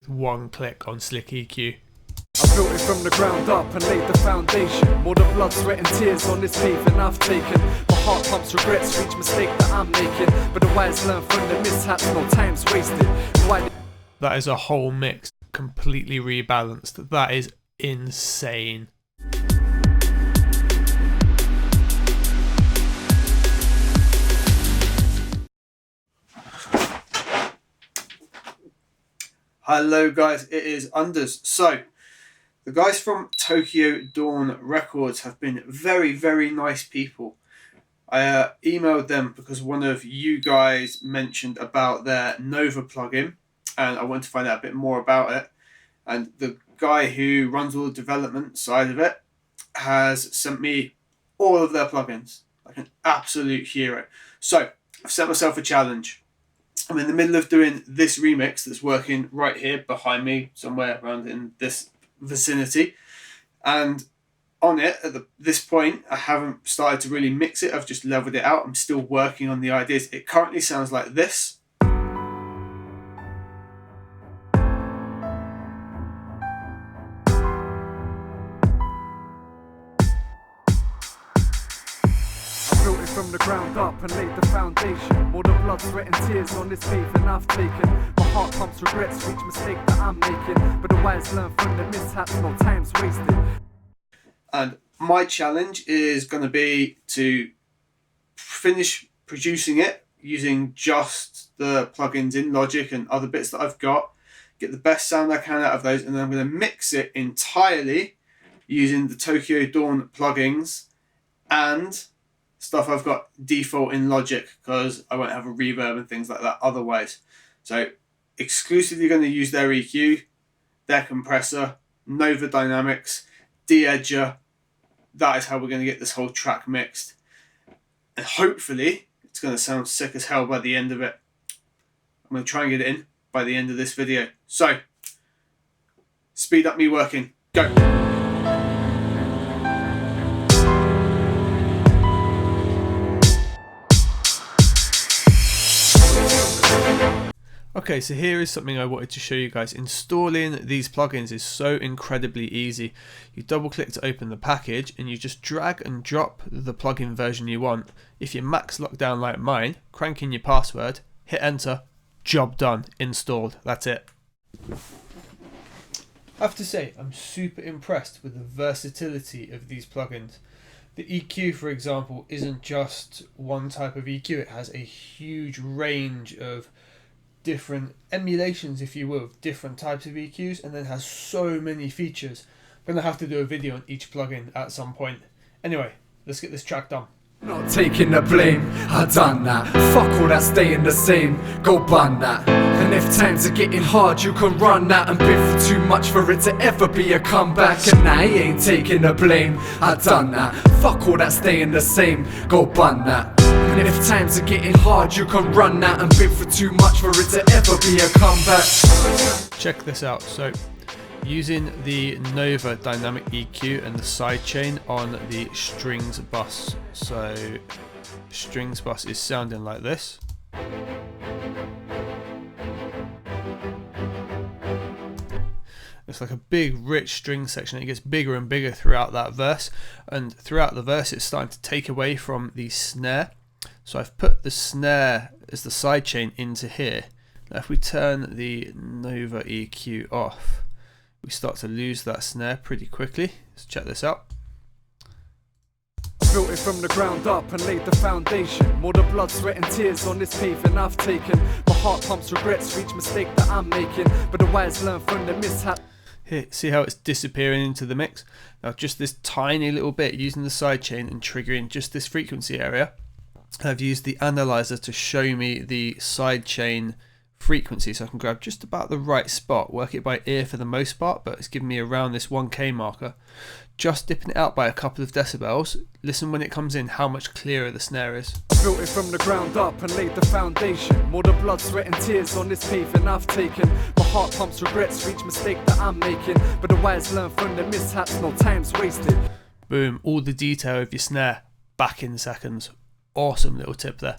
one click on SlickEQ. I built it from the ground up and laid the foundation. More than blood, sweat and tears on this pavement I've taken. My heart pumps regrets for each mistake that I'm making, but the wise learn from the mishaps, no time's wasted. That is a whole mix, completely rebalanced. That is insane. Hello guys, it is Unders. So, the guys from Tokyo Dawn Records have been very, very nice people. I emailed them because one of you guys mentioned about their Nova plugin, and I wanted to find out a bit more about it. And the guy who runs all the development side of it has sent me all of their plugins, like an absolute hero. So, I've set myself a challenge. I'm in the middle of doing this remix that's working right here behind me, somewhere around in this vicinity. And on it, at this point, I haven't started to really mix it. I've just leveled it out. I'm still working on the ideas. It currently sounds like this. From the ground up and laid the foundation. More than blood, sweat and tears on this pavement I've taken. My heart pumps regrets for each mistake that I'm making, but the wise learn from the mishaps, no time's wasted. And my challenge is going to be to finish producing it using just the plugins in Logic and other bits that I've got, get the best sound I can out of those, and then I'm going to mix it entirely using the Tokyo Dawn plugins and stuff I've got default in Logic, because I won't have a reverb and things like that otherwise. So exclusively going to use their EQ, their compressor, Nova Dynamics, de-edger. That is how we're going to get this whole track mixed. And hopefully it's going to sound sick as hell by the end of it. I'm going to try and get it in by the end of this video. So, speed up me working. Go! Okay, so here is something I wanted to show you guys. Installing these plugins is so incredibly easy. You double click to open the package and you just drag and drop the plugin version you want. If you're Mac's locked down like mine, crank in your password, hit enter, job done, installed, that's it. I have to say, I'm super impressed with the versatility of these plugins. The EQ, for example, isn't just one type of EQ, it has a huge range of different emulations, if you will, of different types of EQs, and then has so many features. I'm going to have to do a video on each plugin at some point. Anyway, let's get this track done. Not taking the blame, I done that. Fuck all that staying the same, go bun that. And if times are getting hard, you can run that. And been for too much for it to ever be a comeback. And I ain't taking the blame, I done that. Fuck all that staying the same, go bun that. And if times are getting hard, you can run that. And been for too much for it to ever be a comeback. Check this out. So, using the Nova Dynamic EQ and the sidechain on the strings bus. So, strings bus is sounding like this. It's like a big rich string section. It gets bigger and bigger throughout that verse, and throughout the verse it's starting to take away from the snare. So I've put the snare as the sidechain into here. Now if we turn the Nova EQ off, we start to lose that snare pretty quickly. Let's check this out. Built it from the ground up and laid the foundation. More than blood, sweat and tears on this pavement I've taken. My heart pumps regrets for each mistake that I'm making, but the wise learn from the mishap. Here, see how it's disappearing into the mix? Now just this tiny little bit, using the sidechain and triggering just this frequency area. I've used the analyzer to show me the sidechain frequency, so I can grab just about the right spot, work it by ear for the most part, but it's giving me around this 1K marker. Just dipping it out by a couple of decibels. Listen when it comes in how much clearer the snare is. Built it from the ground up and laid the foundation. More than blood, sweat and tears on this pavement I've taken. My heart pumps regrets for each mistake that I'm making, but the wise learn from the mishaps, no time's wasted. Boom, all the detail of your snare back in seconds. Awesome little tip there.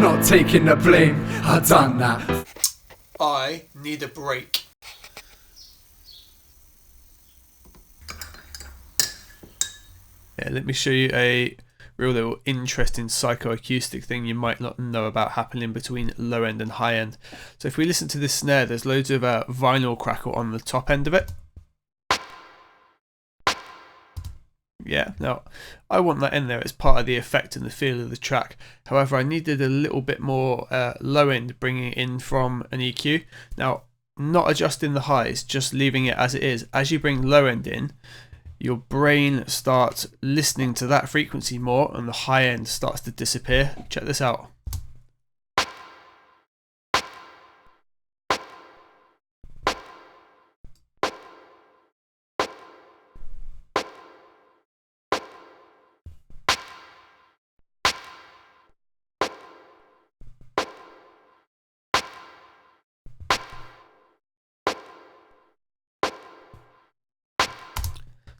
not taking the blame. I done that. I need a break. Yeah, let me show you a real little interesting psychoacoustic thing you might not know about happening between low end and high end. So if we listen to this snare, there's loads of vinyl crackle on the top end of it. Yeah, now I want that in there as part of the effect and the feel of the track. However, I needed a little bit more low end bringing it in from an EQ. Now, not adjusting the highs, just leaving it as it is. As you bring low end in, your brain starts listening to that frequency more and the high end starts to disappear. Check this out.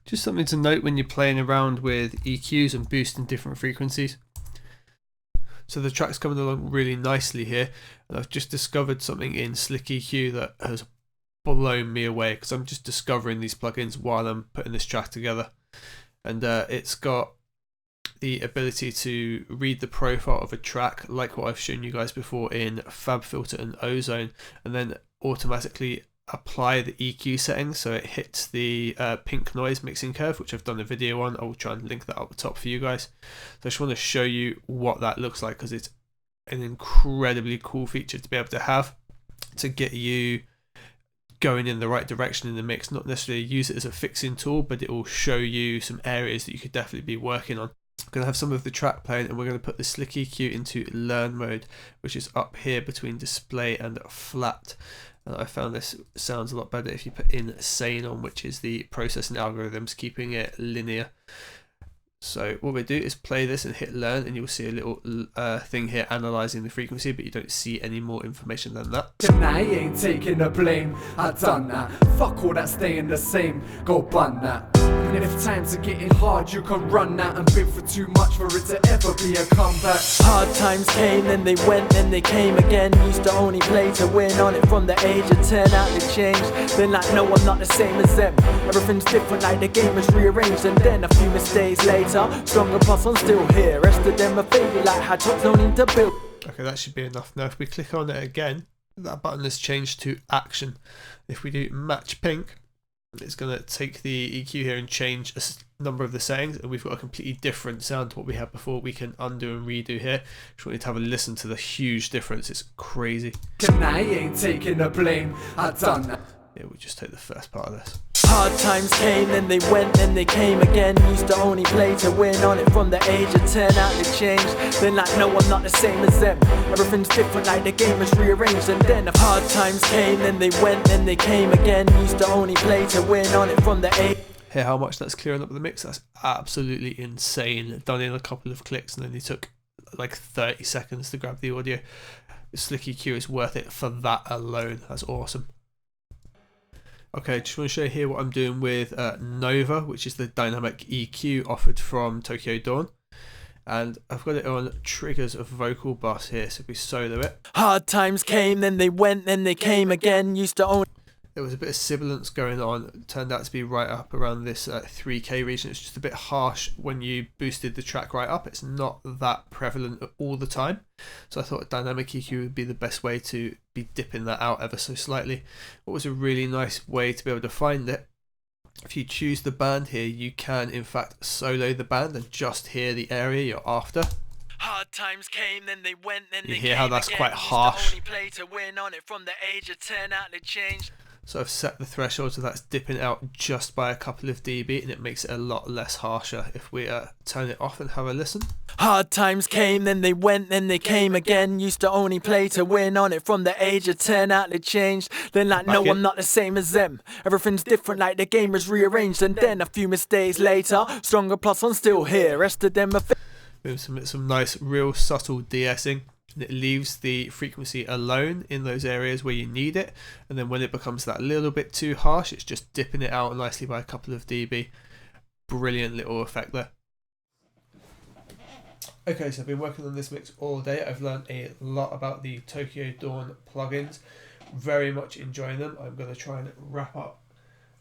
Just something to note when you're playing around with EQs and boosting different frequencies. So the track's coming along really nicely here, and I've just discovered something in SlickEQ that has blown me away, because I'm just discovering these plugins while I'm putting this track together. And it's got the ability to read the profile of a track, like what I've shown you guys before in FabFilter and Ozone, and then automatically apply the EQ settings so it hits the pink noise mixing curve, which I've done a video on. I will try and link that up the top for you guys. So I just want to show you what that looks like, because it's an incredibly cool feature to be able to have to get you going in the right direction in the mix. Not necessarily use it as a fixing tool, but it will show you some areas that you could definitely be working on. I'm going to have some of the track playing, and we're going to put the SlickEQ into learn mode, which is up here between display and flat. And I found this sounds a lot better if you put insane on, which is the processing algorithms, keeping it linear. So what we do is play this and hit learn, and you'll see a little thing here analysing the frequency, but you don't see any more information than that. And I ain't taking the blame. I done that. Fuck all that staying the same. Go bun that. And if times are getting hard, you can run that and bid for too much for it to ever be a comeback. Hard times came, then they went, then they came again. Used to only play to win on it from the age of 10. Out they changed, then like no, I'm not the same as them. Everything's different, like the game is rearranged. And then a few mistakes later, stronger plus I'm still here. Rest of them are faded like high tops, no need to build. Okay, that should be enough. Now if we click on it again, that button has changed to action. If we do match pink, it's going to take the EQ here and change a number of the settings, and we've got a completely different sound to what we had before. We can undo and redo here. Just want you to have a listen to the huge difference. It's crazy. And I ain't taking the blame. I done that. Yeah, we'll just take the first part of this. Hard times came, then they went, then they came again. Used to only play to win on it from the age of 10. Out they changed, then like no, I'm not the same as them. Everything's different, like the game is rearranged. And then the hard times came, then they went, then they came again. Used to only play to win on it from the age. Hear how much that's clearing up the mix? That's absolutely insane. Done in a couple of clicks, and then it took like 30 seconds to grab the audio. SlickEQ is worth it for that alone. That's awesome. Okay, just want to show you here what I'm doing with Nova, which is the dynamic EQ offered from Tokyo Dawn. And I've got it on triggers of vocal bus here, so we solo it. Hard times came, then they went, then they came again. Used to only. There was a bit of sibilance going on. It turned out to be right up around this 3K region. It's just a bit harsh when you boosted the track right up. It's not that prevalent all the time. So I thought dynamic EQ would be the best way to be dipping that out ever so slightly. What was a really nice way to be able to find it, if you choose the band here, you can in fact solo the band and just hear the area you're after. Hard times came, then they went, then You they hear came how that's again. quite Used to harsh. only play to win on it from the age of 10. Out they changed. So I've set the threshold so that's dipping out just by a couple of dB, and it makes it a lot less harsher. If we turn it off and have a listen. Hard times came, then they went, then they came again. Used to only play to win on it from the age of 10. Out they changed, then like no, I'm not the same as them. Everything's different, like the game is rearranged. And then a few mistakes later, stronger plus I'm still here. Rest of them are With some nice real subtle de-essing. And it leaves the frequency alone in those areas where you need it, and then when it becomes that little bit too harsh, it's just dipping it out nicely by a couple of dB. Brilliant little effect there. Okay, so I've been working on this mix all day. I've learned a lot about the Tokyo Dawn plugins. Very much enjoying them. I'm going to try and wrap up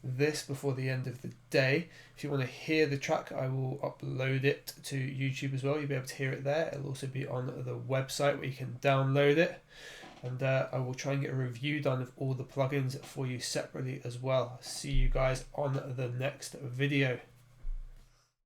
this before the end of the day. If you want to hear the track, I will upload it to YouTube as well. You'll be able to hear it there. It'll also be on the website where you can download it. And I will try and get a review done of all the plugins for you separately as well. See you guys on the next video.